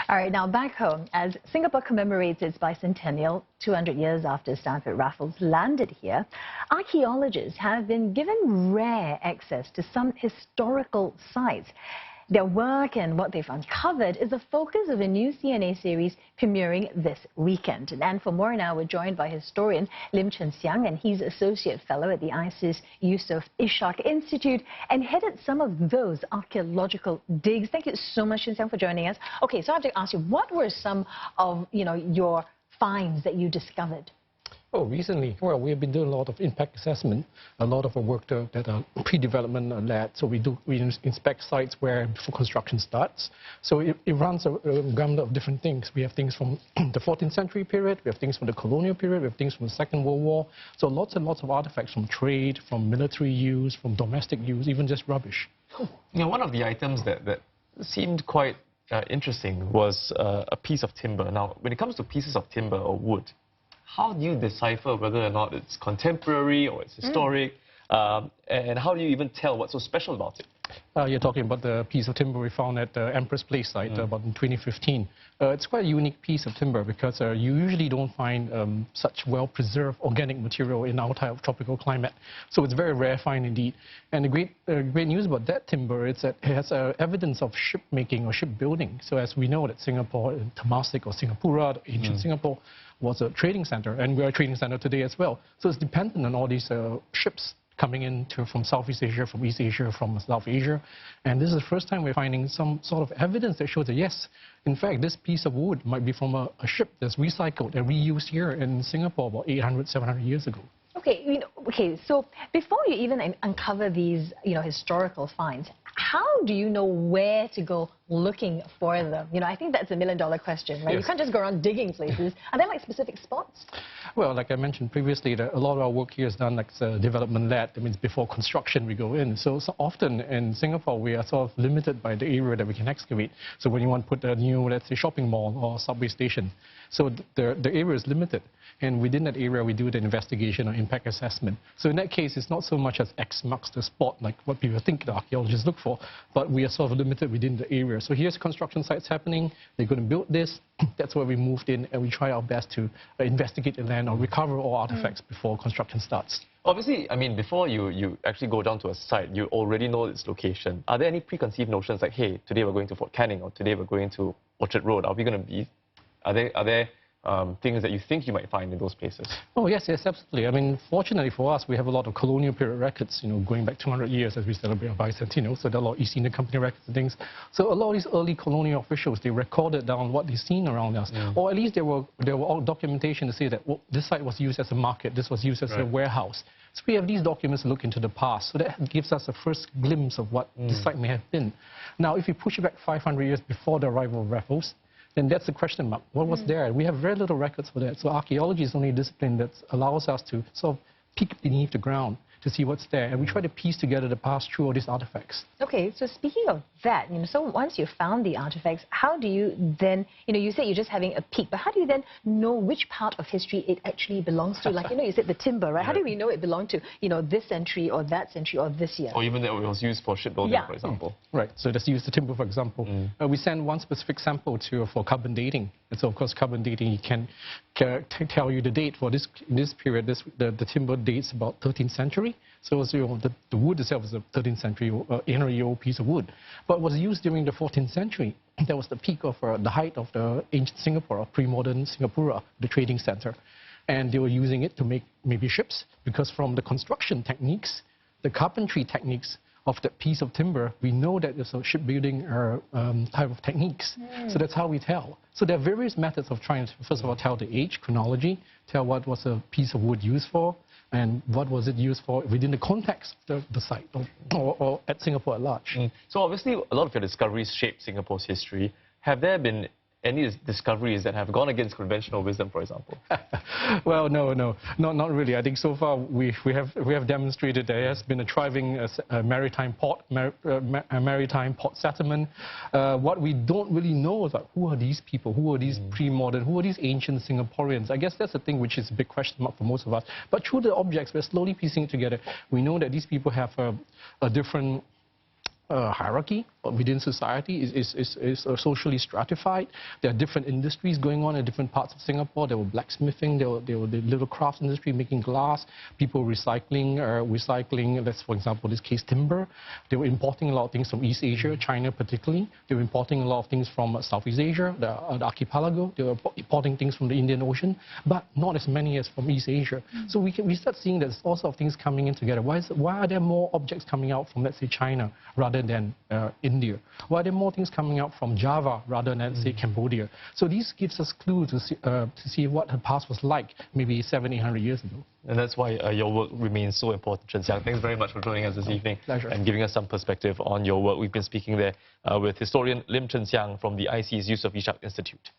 All right, now back home, as Singapore commemorates its bicentennial 200 years after Stamford Raffles landed here, archaeologists have been given rare access to some historical sites. Their work and what they've uncovered is the focus of a new CNA series premiering this weekend. And for more now, we're joined by historian Lim Chen Siang, and he's Associate Fellow at the ISEAS-Yusof Ishak Institute and headed some of those archaeological digs. Thank you so much, Chen Siang, for joining us. Okay, so I have to ask you, what were some of your finds that you discovered? Oh, recently, well, we have been doing a lot of impact assessment, a lot of our work that are pre-development led. So we inspect sites where before construction starts. So it runs a gamut of different things. We have things from the 14th century period, we have things from the colonial period, we have things from the Second World War. So lots and lots of artifacts from trade, from military use, from domestic use, even just rubbish. One of the items that seemed quite interesting was a piece of timber. Now, when it comes to pieces of timber or wood, how do you decipher whether or not it's contemporary or it's historic? And how do you even tell what's so special about it? You're talking about the piece of timber we found at the Empress Place site about in 2015. It's quite a unique piece of timber because you usually don't find such well-preserved organic material in our type of tropical climate. So it's a very rare find indeed. And the great news about that timber is that it has evidence of shipmaking or shipbuilding. So as we know that Singapore, Temasek or Singapura, ancient Singapore, was a trading center, and we're a trading center today as well. So it's dependent on all these ships coming in from Southeast Asia, from East Asia, from South Asia. And this is the first time we're finding some sort of evidence that shows that, yes, in fact, this piece of wood might be from a ship that's recycled and reused here in Singapore about 800, 700 years ago. Okay, so before you even uncover these, historical finds, how do you know where to go looking for them? I think that's a million-dollar question, right? Yes. You can't just go around digging places. Are there like specific spots? Well, like I mentioned previously, a lot of our work here is done like development-led. That means before construction we go in. So often in Singapore we are sort of limited by the area that we can excavate. So when you want to put a new, let's say, shopping mall or subway station, so the area is limited. And within that area we do the investigation or impact assessment. So in that case, it's not so much as X marks the spot like what people think the archaeologists look for, but we are sort of limited within the area. So here's construction sites happening, they're going to build this, that's where we moved in, and we try our best to investigate the land or recover all artifacts before construction starts. Obviously, I mean, before you actually go down to a site, you already know its location. Are there any preconceived notions like, hey, today we're going to Fort Canning, or today we're going to Orchard Road? Are there things that you think you might find in those places? Oh, yes, absolutely. I mean, fortunately for us, we have a lot of colonial period records, going back 200 years as we celebrate our bicentennial. So there are a lot of East India Company records and things. So a lot of these early colonial officials, they recorded down what they've seen around us. Or at least there were all documentation to say that, well, this site was used as a market, this was used as a warehouse. So we have these documents to look into the past. So that gives us a first glimpse of what the site may have been. Now, if you push it back 500 years before the arrival of Raffles, then that's the question mark. What was there? We have very little records for that. So archaeology is only a discipline that allows us to sort of peek beneath the ground to see what's there. And we try to piece together the past through all these artifacts. Okay, so speaking of that, so once you found the artifacts, how do you then, you said you're just having a peek, but how do you then know which part of history it actually belongs to? Like, you said the timber, right? How do we know it belonged to, this century or that century or this year? Or even that it was used for shipbuilding, for example. Right, so let's use the timber, for example. We send one specific sample for carbon dating. And so, of course, carbon dating can tell you the date for this period. The timber dates about 13th century. So the wood itself is a 13th century, 800-year-old piece of wood. But was used during the 14th century. That was the peak of the height of the ancient Singapore, or pre-modern Singapura, the trading center. And they were using it to make maybe ships, because from the construction techniques, the carpentry techniques of that piece of timber, we know that it's a shipbuilding type of techniques. So that's how we tell. So there are various methods of trying to, first of all, tell the age, chronology, tell what was a piece of wood used for, and what was it used for within the context of the site or at Singapore at large. So obviously, a lot of your discoveries shaped Singapore's history. Have there been any discoveries that have gone against conventional wisdom, for example? Well, no, not really. I think so far we have demonstrated there has been a thriving maritime port settlement. What we don't really know is who are these people, who are these pre-modern, who are these ancient Singaporeans. I guess that's the thing which is a big question mark for most of us. But through the objects, we're slowly piecing it together. We know that these people have a different hierarchy. within society is socially stratified. There are different industries going on in different parts of Singapore. There were blacksmithing, there were the little crafts industry making glass, people recycling, let's for example, this case timber. They were importing a lot of things from East Asia, China particularly. They were importing a lot of things from Southeast Asia, the archipelago. They were importing things from the Indian Ocean, but not as many as from East Asia. So we start seeing there's all sorts of things coming in together. Why are there more objects coming out from, let's say, China rather than India? Why are there more things coming out from Java rather than, say, Cambodia? So this gives us clue to see what the past was like maybe 700-800 years ago. And that's why your work remains so important, Chen Siang. Thanks very much for joining us this evening. Pleasure. And giving us some perspective on your work. We've been speaking there with historian Lim Chen Siang from the ISEAS-Yusof Ishak Institute.